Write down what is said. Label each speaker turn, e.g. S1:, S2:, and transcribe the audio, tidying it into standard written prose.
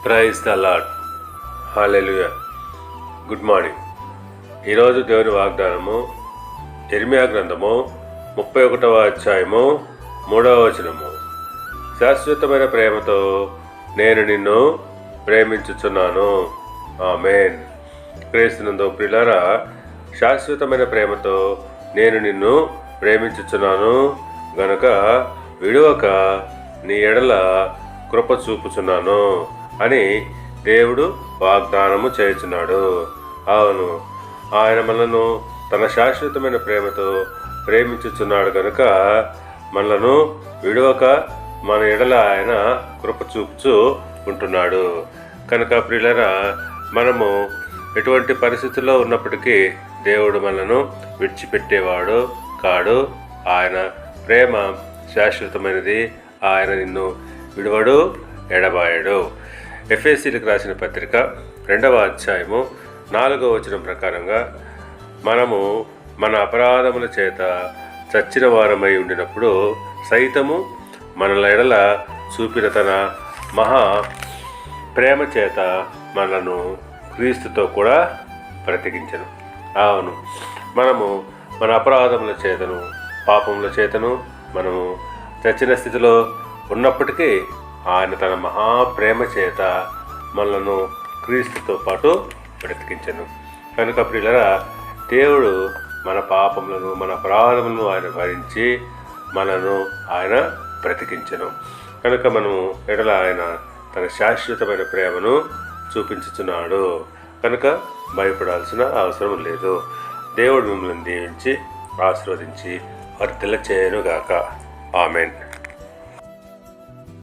S1: Praise the lord. Hallelujah. Good morning. ఈరోజు దేవుని వాగ్దానము యెర్మీయా గ్రంథము 31వ అధ్యాయము 3వ వచనము. శాశ్వతమైన ప్రేమతో నేను నిన్ను ప్రేమించుచున్నాను. ఆమేన్. క్రీస్తునందు ప్రియులారా, శాశ్వతమైన ప్రేమతో నేను నిన్ను ప్రేమించుచున్నాను గనుక విడువక నీ ఎడల కృప చూపుచున్నాను అని దేవుడు వాగ్దానము చేయుచున్నాడు. అవును, ఆయన మనలను తన శాశ్వతమైన ప్రేమతో ప్రేమించుచున్నాడు కనుక మనలను విడువక మన ఎడల ఆయన కృప చూపుచూ ఉంటున్నాడు. కనుక ప్రియులరా, మనము ఎటువంటి పరిస్థితుల్లో ఉన్నప్పటికీ దేవుడు మనలను విడిచిపెట్టేవాడు కాడు. ఆయన ప్రేమ శాశ్వతమైనది. ఆయన నిన్ను విడువడు, ఎడబాయడు. ఎఫెసీలకు రాసిన పత్రిక 2వ అధ్యాయము 4వ వచనం ప్రకారంగా మనము మన అపరాధముల చేత చచ్చిన వారమై ఉండినప్పుడు సైతము మనల ఎడల చూపిన తన మహా ప్రేమ చేత మనలను క్రీస్తుతో కూడా బ్రతికించెను. అవును, మనము మన అపరాధముల చేతను పాపముల చేతను మనము చచ్చిన స్థితిలో ఉన్నప్పటికీ ఆయన తన మహాప్రేమ చేత మనలను క్రీస్తుతో పాటు బ్రతికించెను. కనుక ప్రియులరా, దేవుడు మన పాపములను మన అపరాధములను ఆయన భరించి మనను ఆయన బ్రతికించెను. కనుక మనము ఎడల ఆయన తన శాశ్వతమైన ప్రేమను చూపించుచున్నాడు. కనుక భయపడాల్సిన అవసరం లేదు. దేవుడు మిమ్మల్ని దీవించి ఆశీర్వదించి వర్ధిల్ల చేయనుగాక. ఆమెన్.